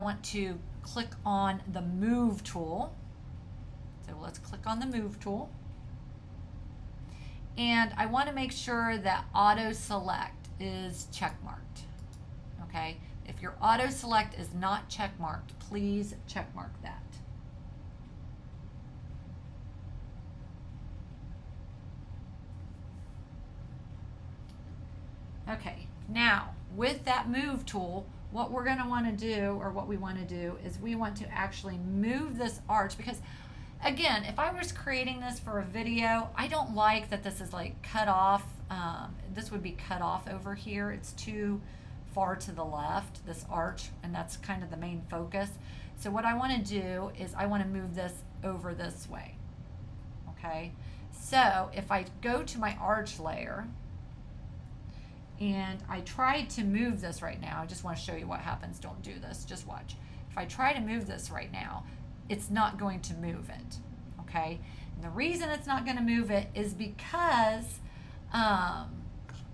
want to click on the move tool. So let's click on the move tool. And I want to make sure that auto select is check marked. Okay, if your auto select is not check marked, please check mark that. Okay, now with that move tool, what we're going to want to do, or what we want to do, is we want to actually move this arch, because again, if I was creating this for a video, I don't like that this is like cut off. This would be cut off over here. It's too far to the left, this arch, and that's kind of the main focus. So what I want to do is I want to move this over this way. Okay, so if I go to my arch layer, and I tried to move this right now, I just want to show you what happens. Don't do this, just watch. If I try to move this right now, it's not going to move it, okay? And the reason it's not going to move it is because I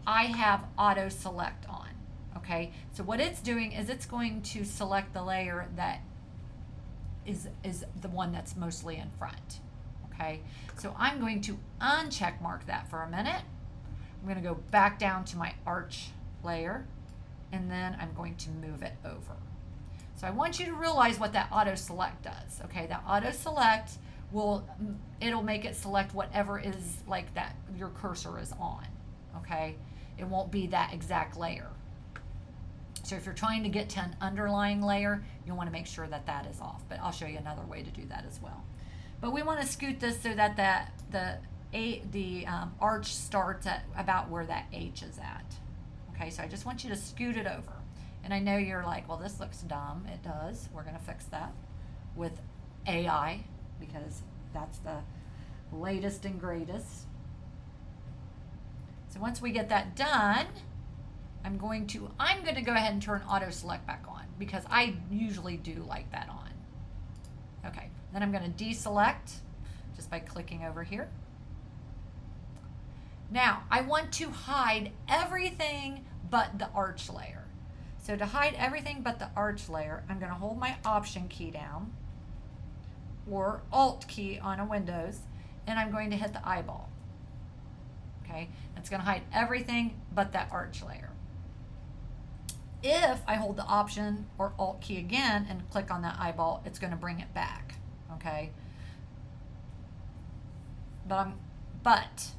have auto select on, okay? So what it's doing is it's going to select the layer that is the one that's mostly in front, okay? So I'm going to uncheck mark that for a minute. I'm going to go back down to my arch layer, and then I'm going to move it over. So I want you to realize what that auto select does. Okay, that auto select it'll make it select whatever is like that your cursor is on. Okay, it won't be that exact layer. So if you're trying to get to an underlying layer, you want to make sure that that is off. But I'll show you another way to do that as well. But we want to scoot this so that the arch starts at about where that H is at. Okay, so I just want you to scoot it over. And I know you're like, well, this looks dumb. It does. We're going to fix that with AI, because that's the latest and greatest. So once we get that done, I'm going to go ahead and turn auto select back on, because I usually do like that on. Okay, then I'm going to deselect just by clicking over here. Now, I want to hide everything but the arch layer. So to hide everything but the arch layer, I'm going to hold my Option key down, or Alt key on a Windows, and I'm going to hit the eyeball. Okay, it's going to hide everything but that arch layer. If I hold the Option or Alt key again and click on that eyeball, it's going to bring it back. Okay, but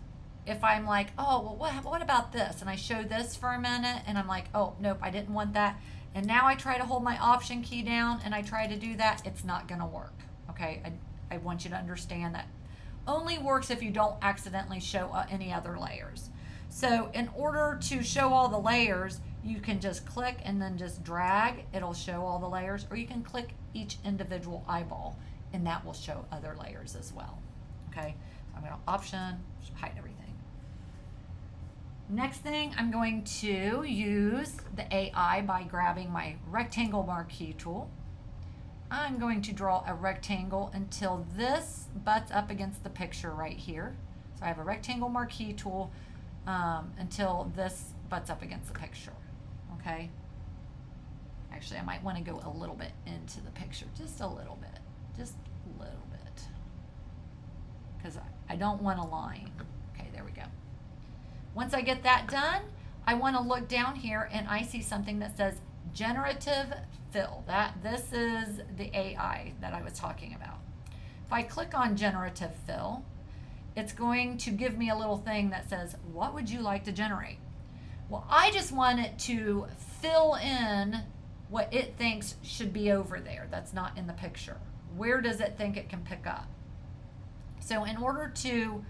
if I'm like, oh, well, what about this? And I show this for a minute, and I'm like, oh, nope, I didn't want that. And now I try to hold my Option key down, and I try to do that. It's not going to work. Okay, I want you to understand that only works if you don't accidentally show any other layers. So in order to show all the layers, you can just click and then just drag. It'll show all the layers, or you can click each individual eyeball, and that will show other layers as well. Okay, so I'm going to Option, hide everything. Next thing, I'm going to use the AI by grabbing my rectangle marquee tool. I'm going to draw a rectangle until this butts up against the picture right here. So I have a rectangle marquee tool until this butts up against the picture. Okay. Actually, I might want to go a little bit into the picture, just a little bit, because I don't want a line. Okay, there we go. Once I get that done, I want to look down here, and I see something that says generative fill. This is the AI that I was talking about. If I click on generative fill, it's going to give me a little thing that says, what would you like to generate? Well, I just want it to fill in what it thinks should be over there that's not in the picture. Where does it think it can pick up? So in order to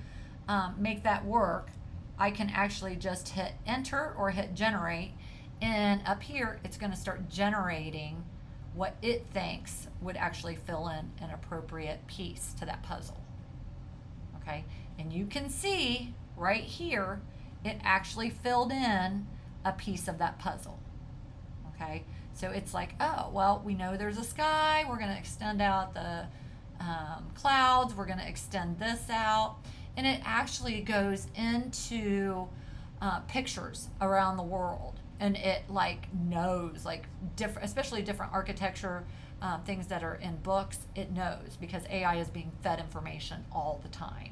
make that work, I can actually just hit enter or hit generate, and up here it's going to start generating what it thinks would actually fill in an appropriate piece to that puzzle. Okay, and you can see right here it actually filled in a piece of that puzzle. Okay, so it's like, oh, well, we know there's a sky, we're going to extend out the clouds, we're going to extend this out, and it actually goes into pictures around the world. and it like knows like different, especially different architecture, things that are in books. It knows because AI is being fed information all the time.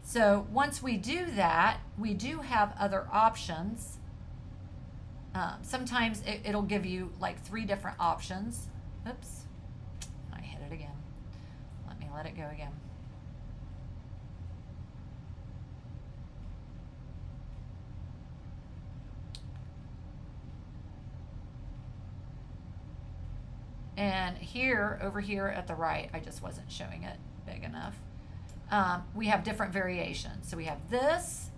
So once we do that, we do have other options. Sometimes it'll give you like 3 different options. Oops, I hit it again. Let me let it go again. And here, over here at the right, I just wasn't showing it big enough. We have different variations. So we have this,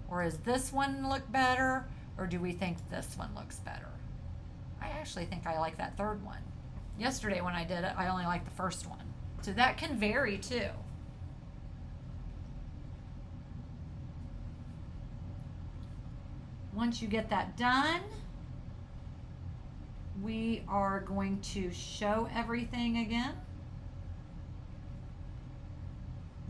or does this one look better, or do we think this one looks better? I actually think I like that third one. Yesterday when I did it, I only liked the first one. So that can vary too. Once you get that done, we are going to show everything again.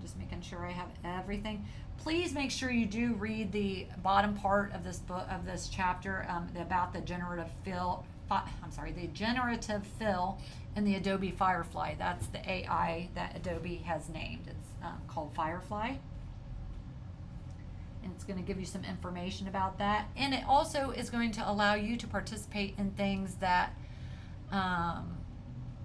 Just making sure I have everything. Please make sure you do read the bottom part of this book, of this chapter, about the generative fill. The generative fill in the Adobe Firefly. That's the AI that Adobe has named. It's called Firefly. And it's going to give you some information about that. And it also is going to allow you to participate in things that,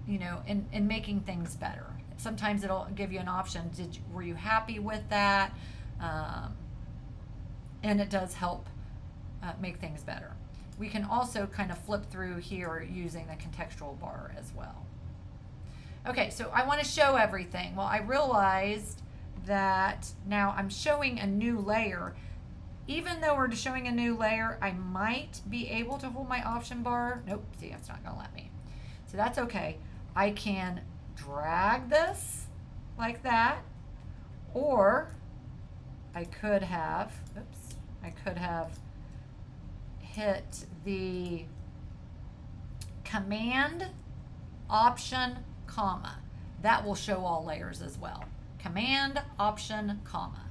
in making things better. Sometimes it'll give you an option. Were you happy with that? And it does help make things better. We can also kind of flip through here using the contextual bar as well. Okay, so I want to show everything. Well, I realized that now I'm showing a new layer. Even though we're showing a new layer, I might be able to hold my option bar. Nope, see, it's not going to let me. So that's okay. I can drag this like that, or I could have, hit the Command, Option, comma. That will show all layers as well. Command, Option, comma.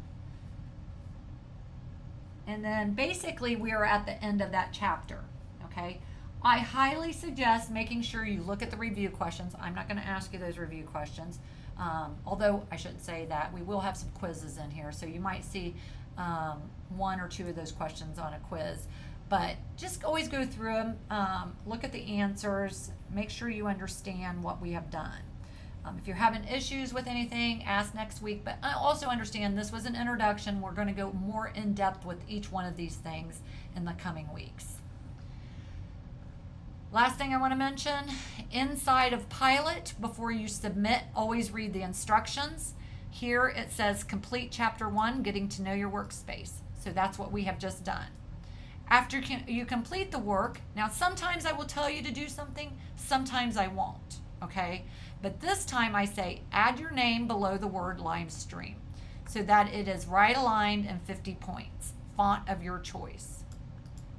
And then basically we are at the end of that chapter, okay? I highly suggest making sure you look at the review questions. I'm not going to ask you those review questions, although I shouldn't say that. We will have some quizzes in here, so you might see 1 or 2 of those questions on a quiz. But just always go through them, look at the answers, make sure you understand what we have done. If you're having issues with anything, ask next week. But I also understand this was an introduction. We're going to go more in depth with each one of these things in the coming weeks. Last thing I want to mention, inside of Pilot, before you submit, always read the instructions. Here it says complete chapter 1, getting to know your workspace. So that's what we have just done. After you complete the work, now sometimes I will tell you to do something, sometimes I won't, okay? But this time I say add your name below the word live stream so that it is right aligned and 50 points, font of your choice.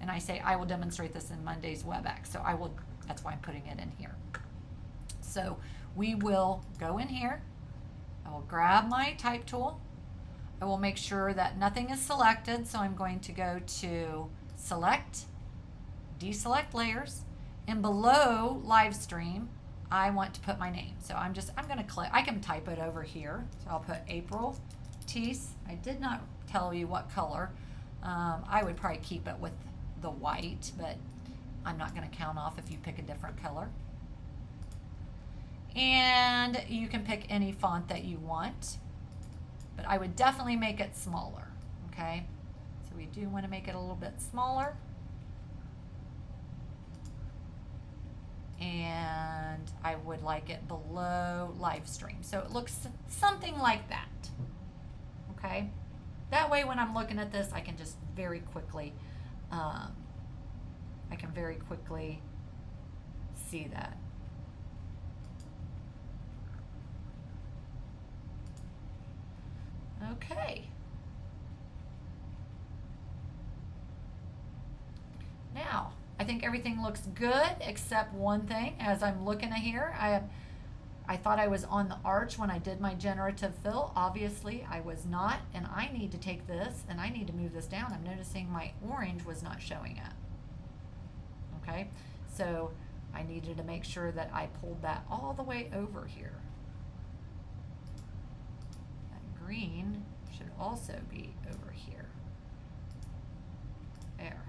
And I say I will demonstrate this in Monday's WebEx, so that's why I'm putting it in here. So we will go in here, I will grab my type tool, I will make sure that nothing is selected, so I'm going to go to select, deselect layers, and below live stream, I want to put my name. So I'm going to click, I can type it over here. So I'll put April Teese. I did not tell you what color. I would probably keep it with the white, but I'm not going to count off if you pick a different color. And you can pick any font that you want, but I would definitely make it smaller, okay? So we do want to make it a little bit smaller. And I would like it below live stream. So it looks something like that, okay? That way when I'm looking at this, I can just very quickly, see that. Okay. Now, I think everything looks good except one thing. As I'm looking at here, I thought I was on the arch when I did my generative fill. Obviously, I was not, and I need to take this and I need to move this down. I'm noticing my orange was not showing up. okay? So I needed to make sure that I pulled that all the way over here. That green should also be over here. There.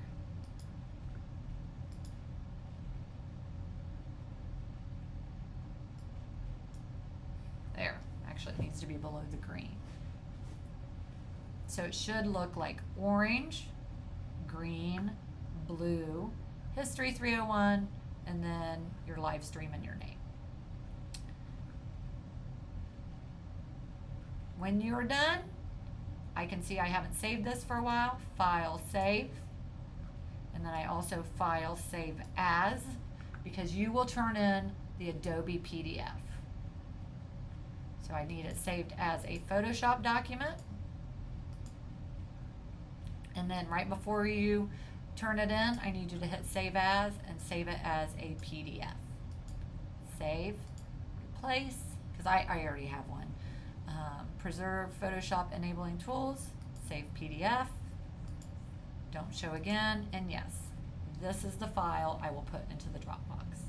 There. Actually, it needs to be below the green. So it should look like orange, green, blue, History 301, and then your live stream and your name. When you're done, I can see I haven't saved this for a while. File, save. And then I also file, save as, because you will turn in the Adobe PDF. So I need it saved as a Photoshop document. And then right before you turn it in, I need you to hit save as and save it as a PDF. Save, replace, because I already have one. Preserve Photoshop enabling tools, save PDF, don't show again, and yes, this is the file I will put into the Dropbox.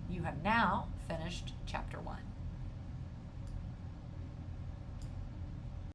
You have now finished chapter 1.